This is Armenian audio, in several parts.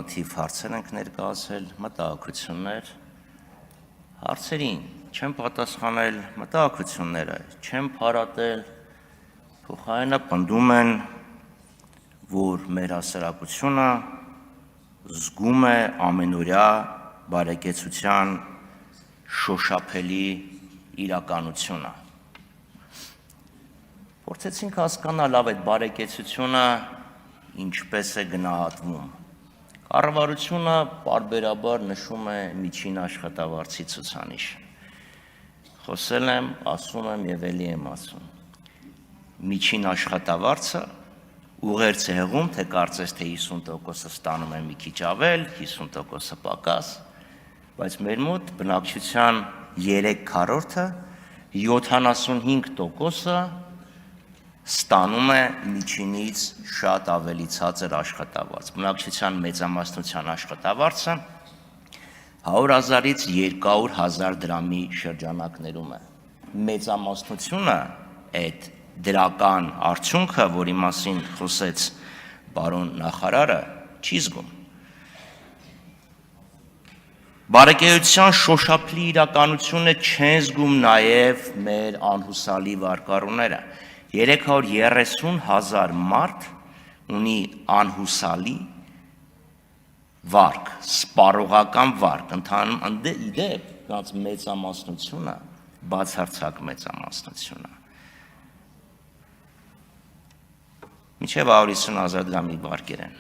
բազմաթիվ հարցեր ենք ներկայացել, մտահոգություններ, հարցերին չեմ պատասխանել մտահոգությունները, չեմ փարատել, փոխարենը պնդում են, որ մեր հասարակությունը զգում է ամենօրյա բարեկեցության շոշափելի իրականությունը։ Փորձեցինք հասկանալ լավ այդ բարեկեցությունը ինչպես է գնահատվում։ Կառավարությունը պարբերաբար նշում է միջին աշխատավարձի ցուցանիշը։ Խոսել եմ, ասում եմ եւ ելի եմ ասում։ Միջին աշխատավարձը ուղերձ է հղում, թե կարծես թե 50%-ը ստանում են մի քիչ ավել, 50%-ը պակաս, բայց մեր մոտ բնակչության 3/4-ը 75%-ը ստանում է միջինից շատ ավելի ցածր աշխատավարձ։ Բնակչության մեծամասնության աշխատավարձը 100,000-ից 200,000 դրամի շրջանակներում է։ Մեծամասնությունը այդ դրական արդյունքը, որի մասին խոսեց պարոն նախարարը, չի զգում։ Բարեկեցության շոշափելի իրականությունը չեն զգում նաև մեր անհուսալի վարկառուները։ 330,000 մարդ ունի անհուսալի վարկ, սպառողական վարկ, իդեպ նրանց մեծամասնությունը, բացարձակ մեծամասնությունը։ Մինչև 150,000 դրամի վարկեր են,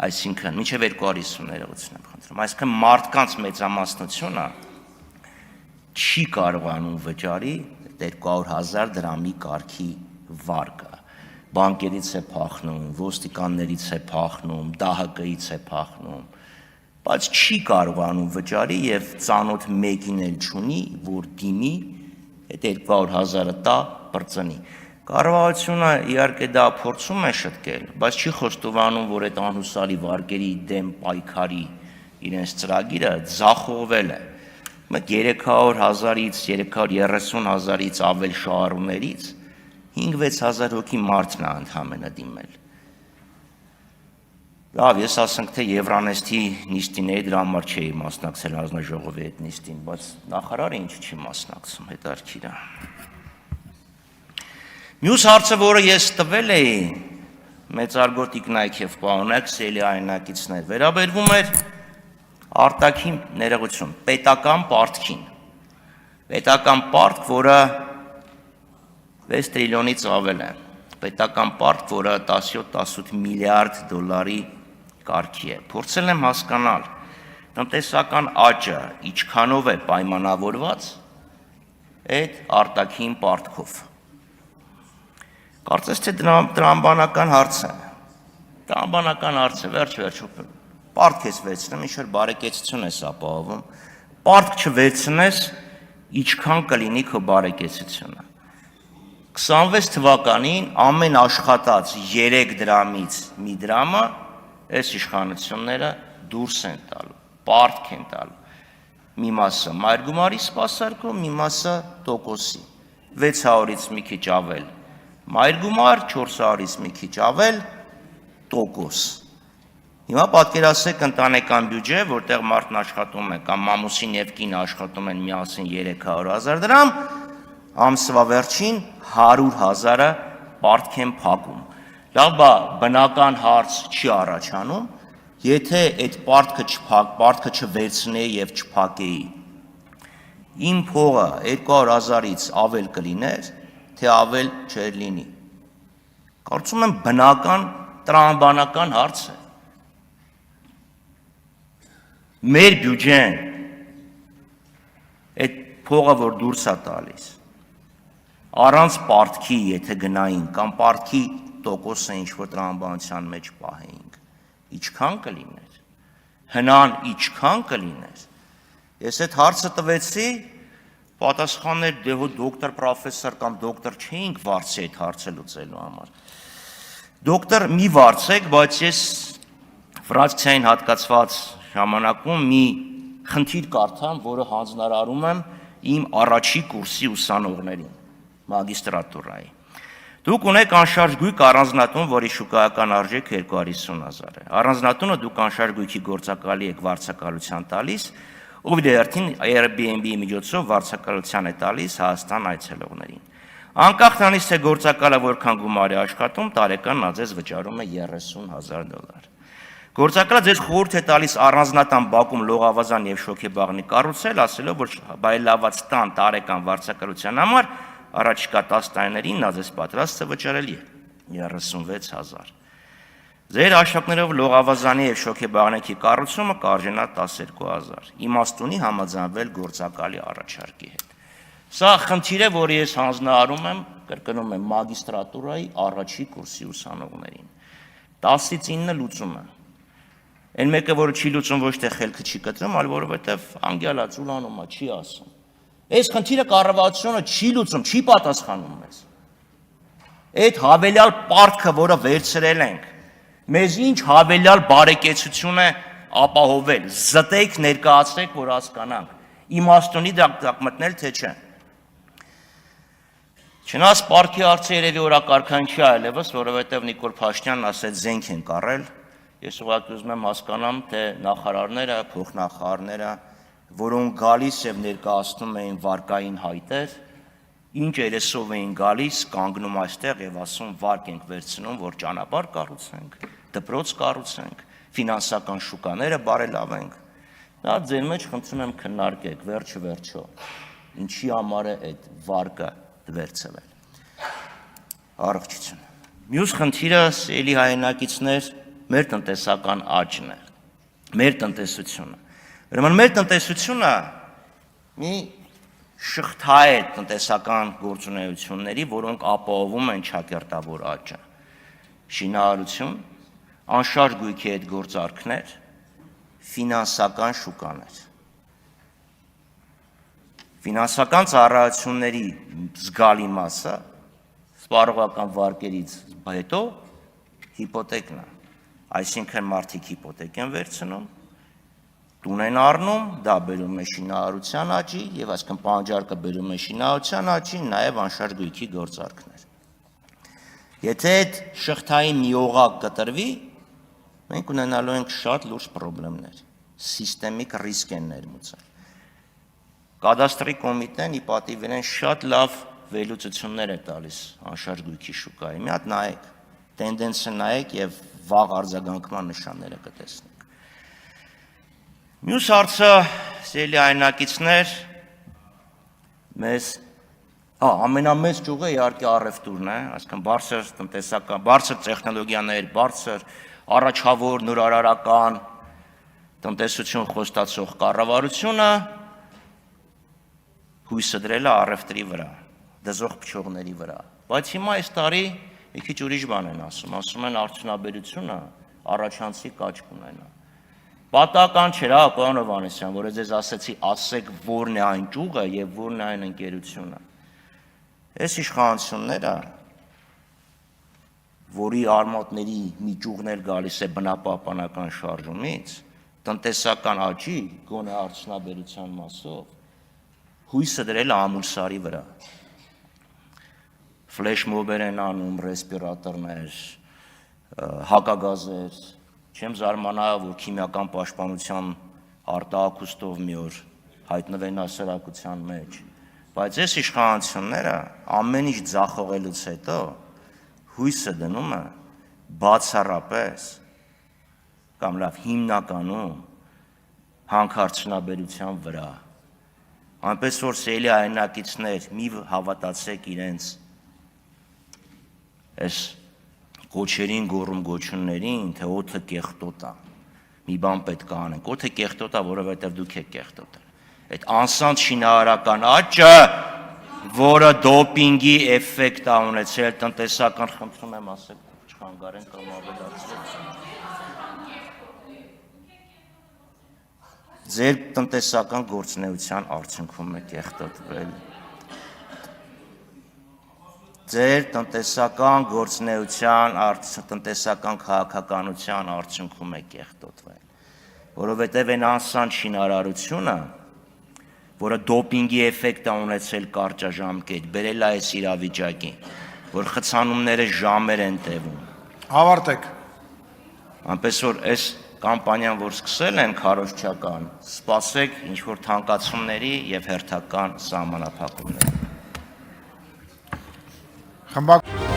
այսինքն մինչև 250 ներողություն եմ խնդրում, այսինքն մարդկանց մեծամասնությունը չի կարողանում վճարի 200,000 դրամի կարգի վարկը, բանկերից է փախնում, ոստիկաններից է փախնում, ԴՀԿ-ից է փախնում, բայց չի կարողանում վճարի եւ ծանոթ մեկին էլ չունի, որ դիմի այդ 200,000-ը տա բրծնի։ Կառավարությունը իհարկե դա փորձում է շտկել, բայց չի խոստովանում, որ այդ անհուսալի վարկերի դեմ պայքարի իրենց ծրագիրը ձախողվել է։ Մենք 300,000-ից 330,000-ից ավել շահառուներից 5-6,000 հոգի մարդն է ընդհանրապես դիմել։ Լավ, ես ասենք թե Եվրանեստի նիստին էի, դրա համար չէի մասնակցել հանձնաժողովի այդ նիստին, բայց նախարարը ինչ չի մասնակցում, հետաքրքիր է։ Մյուս հարցը, որը ես տվել էի, մեծարգոտ Իգնայքև պարոնակ, սիրելի հայրենակիցներ, վերաբերվում էր արտաքին ներողություն, պետական պարտքին։ Պետական պարտք, որը 6 տրիլիոնից ավել է։ Պետական պարտք, որը 17-18 միլիարդ դոլարի կարգի է։ Փորձել եմ հասկանալ, տնտեսական աճը ինչքանով է պայմանավորված այդ արտաքին պարտքով։ Կարծես թե տրամաբանական հարց է։ Տրամաբանական հարց է, վերջ-վերջո պարտք ես վերցնում, ինչ-որ բարեկեցություն ես ապահովում, պարտք չվերցնես, ինչքան կլինի քո բարեկեցությունը։ 26 թվականին ամեն աշխատած 3 դրամից մի դրամը այս իշխանությունները դուրս են տալու, պարտք են տալու։ Մի մասը մայրգումարի սպասարկում, մի մասը տոկոսի, 600-ից մի քիչ ավել մայրգումար, 400-ից մի քիչ ավել տոկոս։ Հիմա պատկերացրեք ընտանեկան բյուջե, որտեղ մարդն աշխատում է կամ մամուսին եւ կինը աշխատում են միասին 300,000 դրամ, ամսվա վերջին 100,000-ը պարտք են փակում։ Լավ, բա բնական հարց չի առաջանում, եթե այդ պարտքը չվերցնեի եւ չփակեի։ Իմ փողը 200,000-ից ավել կլիներ, թե ավել չէր լինի։ Կարծում եմ բնական տրամաբանական հարց է։ Մեր բյուջեն այդ փողը, որ դուրս է տալիս, առանց պարտքի, եթե գնային, կամ պարտքի տոկոսը ինչ-որ տրամաբանության մեջ պահեինք, ինչքան կլիներ, հնան ինչքան կլիներ։ Ես այդ հարցը տվեցի, պատասխաններ դե հո դոկտոր, պրոֆեսոր կամ դոկտոր չէինք վարձի այդ հարցը լուծելու համար։ Դոկտոր մի վարձեք, բայց ես ֆրակցիային հատկացված ժամանակում մի խնդիր կարդամ, որը հանձնարարում եմ իմ առաջի կուրսի ուսանողներին, մագիստրատուրայի։ Դուք ունեք անշարժ գույք առանձնատուն, որի շուկայական արժեքը 250,000 է։ Առանձնատունը դուք անշարժ գույքի գործակալի եք վարձակալության տալիս, ով դերթին Airbnb-ի միջոցով վարձակալության է տալիս Հայաստան այցելողներին։ Անկախ նրանից, թե գործակալը որքան գումար է աշխատում, տարեկան նա ձեզ վճարում է $30,000։ Գործակալը ձեզ խորհուրդ է տալիս առանձնատան Բաքում լողավազան եւ շոգեբաղնի կառուցել, ասելով, որ բայլաված տան տարեկան վարձակալության համար առաջիկա 10 տարիներին նա ձեզ պատրաստ է վճարել 36,000։ Ձեր աշխատներով լողավազանի եւ շոգեբաղնիքի կառուցումը կարժենա 12,000։ Իմաստունի համաձայնվել գործակալի առաջարկի հետ։ Սա խնդիր է, որը ես հանձնարարում եմ, կրկնում եմ, մագիստրատուրայի առաջի կուրսի ուսանողներին։ 10-ից 9 լուծումը։ Այն մեկը, որը չի լուծում, ոչ թե խելքը չի կտրում, այլ որովհետև անգյալա ծուլանում է, չի ասում։ Այս խնդիրը կառավարությունը չի լուծում, չի պատասխանում մեզ։ Այդ հավելյալ պարտքը, որը վերցրել ենք, մեզ ինչ հավելյալ բարեկեցություն է ապահովել, զտեք, ներկայացրեք, որ հասկանանք, իմաստունի դակ մտնել, թե չէ։ Չնայած պարտքի հարցը երևի օրակարգային չի այլևս, որովհետև Նիկոլ Փաշինյանն ասեց զենք են կառել, ես ուղղակի ուզում եմ հասկանամ, թե նախարարները, փոխնախարարները, որոնք գալիս եւ ներկայացնում էին վարկային հայտեր, ինչ երեսով էին գալիս, կանգնում այստեղ եւ ասում վարկ ենք վերցնում, որ ճանապարհ կառուցենք, դպրոց կառուցենք, ֆինանսական շուկաները բարելավենք։ Դա ձեր մեջ խնդրում եմ քննարկեք, վերջը, ինչի համար է այդ վարկը վերցվել։ Առողջություն։ Մյուս խնդիրը, սիրելի հայրենակիցներ, մեր տնտեսական աճն է, մեր տնտեսությունը։ Ուրեմն մեր տնտեսությունը մի շղթա է տնտեսական գործունեությունների, որոնք ապահովում են ճակերտավոր աճը։ Շինարարություն, անշարժ գույքի հետ գործարքներ, ֆինանսական շուկաներ։ Ֆինանսական ծառայությունների զգալի մասը սպառողական վարկերից հետո հիպոթեկն է, այսինքն մարդիկ հիպոթեք են վերցնում, տուն են առնում, դա բերում է շինարարության աճի եւ այսինքն պահանջարկը բերում է շինարարության աճի, նաեւ անշարժ գույքի գործարքներ։ Եթե այդ շղթային մի օղակ կտրվի, մենք ունենալու ենք շատ լուրջ խնդիրներ, սիստեմիկ ռիսկ են ներմուծել։ Կադաստրի կոմիտեն ի պատիվ իրեն շատ լավ վերլուծություններ է տալիս անշարժ գույքի շուկայի։ Մի հատ նայեք, տենդենսը նայեք եւ վաղ արձագանքման նշանները կտեսնեք։ Մյուս հարցը, սիրելի հայրենակիցներ, մեզ ամենամեծ ճյուղը իհարկե առևտուրն է, այսինքն բարձր տնտեսական, բարձր տեխնոլոգիաներ, բարձր առաջավոր նորարարական տնտեսություն խոստացող կառավարությունը հույսը դրել է առևտրի վրա, դզող փչողների վրա։ Բայց հիմա այս տարի մի քիչ ուրիշ բան են ասում են արդյունաբերությունը առաջանցիկ աճ կունենա։ Պատահական չէր, պարոն Հովհաննիսյան, որ ես ասեցի, ասեք որն է այն ճյուղը եւ որն է այն ընկերությունը։ Այս իշխանությունները, որի արմատների մի ճյուղն էլ գալիս է բնապահպանական շարժումից, տնտեսական աճի, գոնե արդյունաբերության մասով հույսը դրել ամուլսարի վրա։ Ֆլեշ մոբեր են անում, ռեսպիրատորներ, հակագազեր, չեմ զարմանա, որ քիմիական պաշտպանության արտահայտությամբ մի օր հայտնվեն հասարակության մեջ, բայց այս իշխանությունները ամեն ինչ ձախողելուց հետո հույսը դնում է բացառապես կամ լավ հիմնականում հանքարդյունաբերության վրա։ Այնպես որ սիրելի հայրենակիցներ, մի հավատացեք իրենց այս կոչերին, գոչուններին, թե օդը կեղտոտ է, մի բան պետք է անենք, օդը կեղտոտ է, որովհետև դուք եք կեղտոտել։ Այդ անսանտ շինարարական աճը, որը դոպինգի էֆեկտ է ունեցել տնտեսական, խնդրում եմ ասեք, չխանգարեն կամ ավելացրեք։ Ձեր տնտեսական գործունեության արդյունքում է կեղտոտվել։ Ձեր տնտեսական գործունեության, տնտեսական քաղաքականության արդյունքում է կեղտոտվել։ Որովհետև այն անսանտ շինարարությունը, որը դոպինգի էֆեկտ է ունեցել կարճաժամկետ, բերել է այս իրավիճակին, որ խցանումները ժամեր են տևում։ Ավարտեք։ Այնպես որ այս կամպանիան, որ սկսել են քարոզչական, սպասեք ինչ որ թանկացումների եւ հերթական սահմանափակումների։ Խմբակ